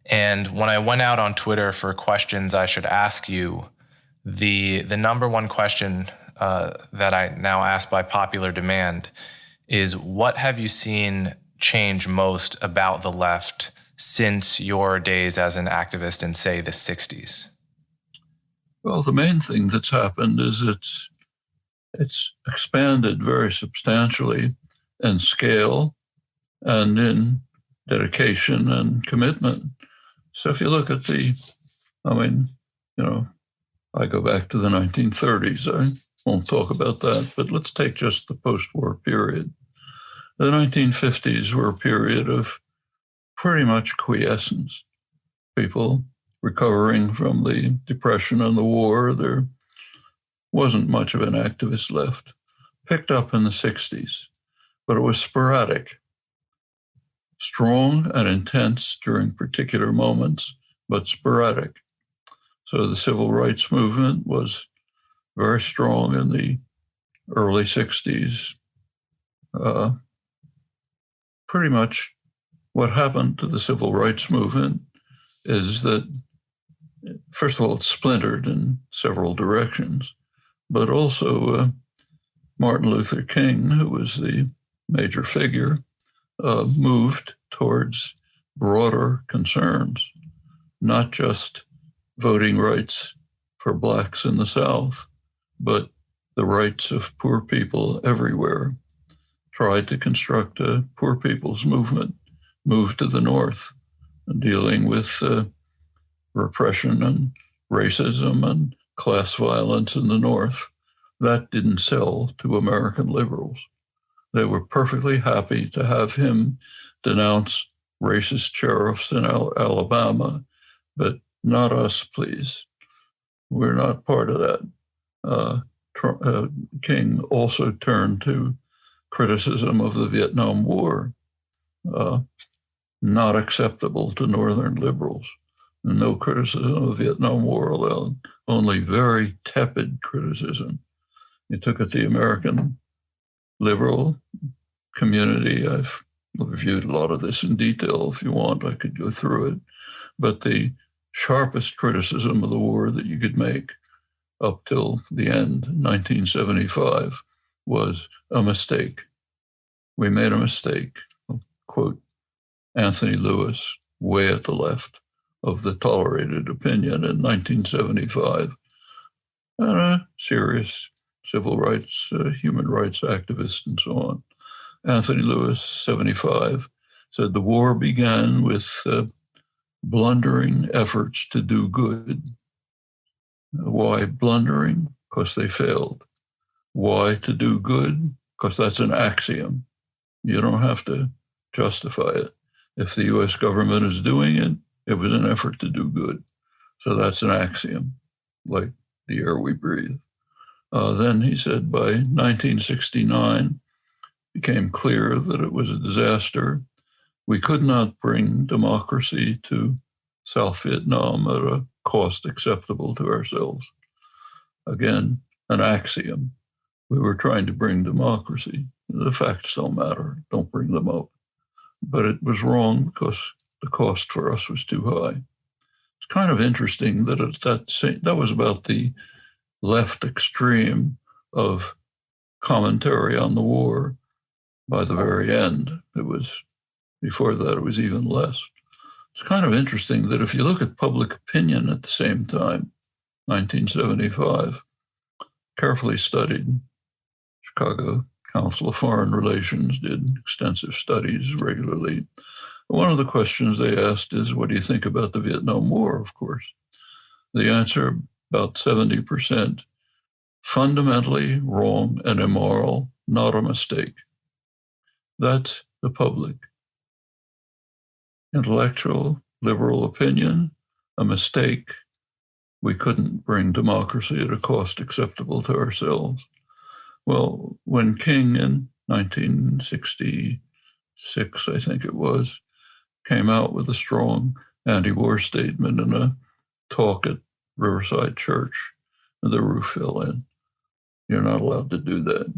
And when I went out on Twitter for questions I should ask you, the number one question that I now ask by popular demand is, what have you seen change most about the left since your days as an activist in, say, the 60s? Well, the main thing that's happened is it's expanded very substantially in scale and in dedication and commitment. So if you look at I go back to the 1930s. I won't talk about that, but let's take just the post-war period. The 1950s were a period of pretty much quiescence. People recovering from the Depression and the war, there wasn't much of an activist left. Picked up in the 60s, but it was sporadic, strong and intense during particular moments, but sporadic. So the civil rights movement was very strong in the early 60s. Pretty much what happened to the civil rights movement is that, first of all, it splintered in several directions, but also Martin Luther King, who was the major figure, moved towards broader concerns, not just voting rights for blacks in the South, but the rights of poor people everywhere. Tried to construct a poor people's movement, moved to the North, dealing with repression and racism and class violence in the North. That didn't sell to American liberals. They were perfectly happy to have him denounce racist sheriffs in Alabama, but not us, please. We're not part of that. King also turned to criticism of the Vietnam War, not acceptable to Northern liberals. No criticism of the Vietnam War allowed, only very tepid criticism. He took it to the American liberal community. I've reviewed a lot of this in detail. If you want, I could go through it. But the sharpest criticism of the war that you could make up till the end, 1975, was a mistake. We made a mistake. Quote Anthony Lewis, way at the left of the tolerated opinion in 1975, and a serious civil rights, human rights activist, and so on. Anthony Lewis, 75, said the war began with blundering efforts to do good. Why blundering? Because they failed. Why to do good? Because that's an axiom. You don't have to justify it. If the US government is doing it, it was an effort to do good. So that's an axiom, like the air we breathe. Then he said by 1969, it became clear that it was a disaster. We could not bring democracy to South Vietnam at a cost acceptable to ourselves. Again, an axiom. We were trying to bring democracy. The facts don't matter. Don't bring them up. But it was wrong because the cost for us was too high. It's kind of interesting that that was about the left extreme of commentary on the war. By the very end, it was, before that, it was even less. It's kind of interesting that if you look at public opinion at the same time, 1975, carefully studied, Chicago Council of Foreign Relations did extensive studies regularly. One of the questions they asked is, what do you think about the Vietnam War, of course? The answer, about 70%, fundamentally wrong and immoral, not a mistake. That's the public. Intellectual, liberal opinion, a mistake. We couldn't bring democracy at a cost acceptable to ourselves. Well, when King in 1966, I think it was, came out with a strong anti-war statement in a talk at Riverside Church, and the roof fell in. You're not allowed to do that.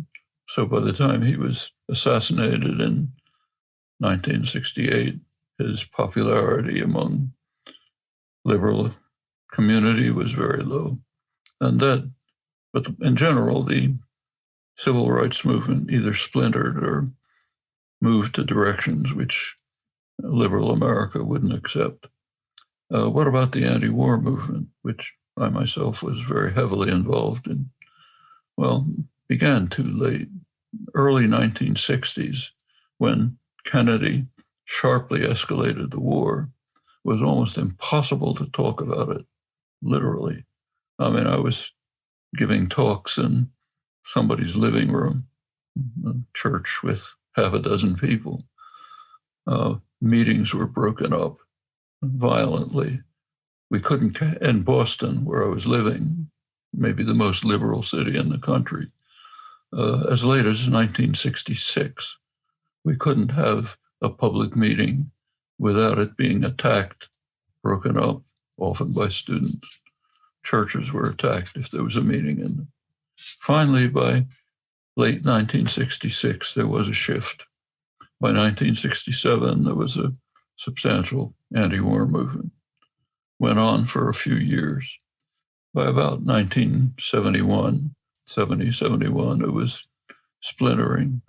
So by the time he was assassinated in 1968, his popularity among liberal community was very low. But in general, the civil rights movement either splintered or moved to directions which liberal America wouldn't accept. What about the anti-war movement, which I myself was very heavily involved in? Well, began too late, early 1960s, when Kennedy sharply escalated the war. It was almost impossible to talk about it, literally. I mean, I was giving talks in somebody's living room, a church with half a dozen people. Meetings were broken up violently. We couldn't, in Boston, where I was living, maybe the most liberal city in the country, as late as 1966, we couldn't have a public meeting without it being attacked, broken up, often by students. Churches were attacked if there was a meeting in them. Finally, by late 1966, there was a shift. By 1967, there was a substantial anti-war movement. Went on for a few years. By about 1971, 71, it was splintering,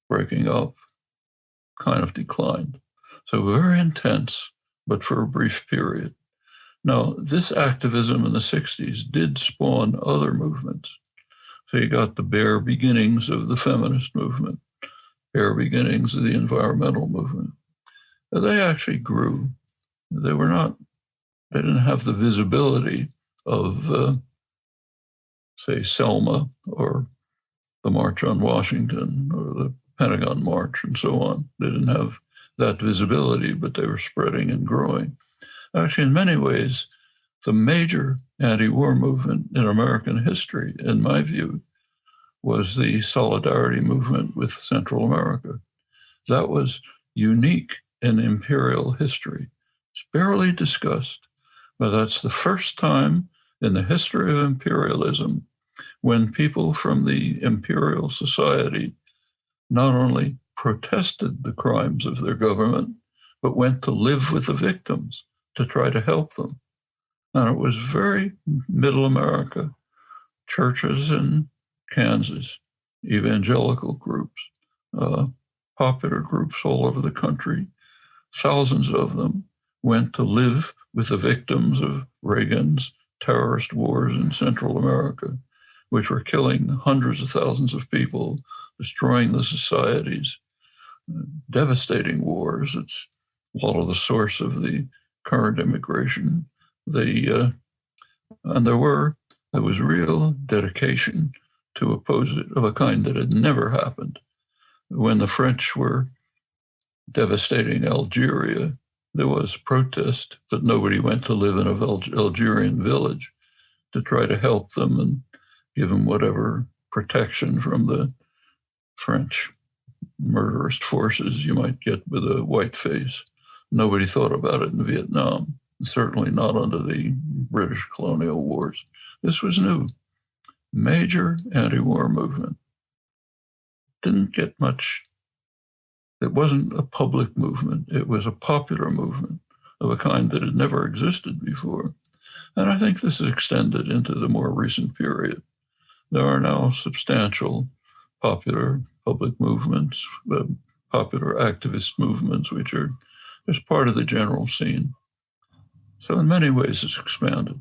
breaking up, kind of declined. So very intense, but for a brief period. Now, this activism in the 60s did spawn other movements. So you got the bare beginnings of the feminist movement, bare beginnings of the environmental movement. They actually grew. They didn't have the visibility of, say, Selma or the March on Washington or the Pentagon March and so on. They didn't have that visibility, but they were spreading and growing. Actually, in many ways, the major anti-war movement in American history, in my view, was the solidarity movement with Central America. That was unique in imperial history. It's barely discussed, but that's the first time in the history of imperialism when people from the imperial society not only protested the crimes of their government, but went to live with the victims to try to help them. And it was very middle America, churches in Kansas, evangelical groups, popular groups all over the country. Thousands of them went to live with the victims of Reagan's terrorist wars in Central America, which were killing hundreds of thousands of people, destroying the societies, devastating wars. It's a lot of the source of the current immigration. And there was real dedication to oppose it of a kind that had never happened. When the French were devastating Algeria, there was protest, but nobody went to live in an Algerian village to try to help them and give them whatever protection from the French murderous forces you might get with a white face. Nobody thought about it in Vietnam, certainly not under the British colonial wars. This was new. Major anti-war movement. Didn't get much. It wasn't a public movement. It was a popular movement of a kind that had never existed before. And I think this is extended into the more recent period. There are now substantial popular public movements, popular activist movements, which are just part of the general scene. So in many ways, it's expanded.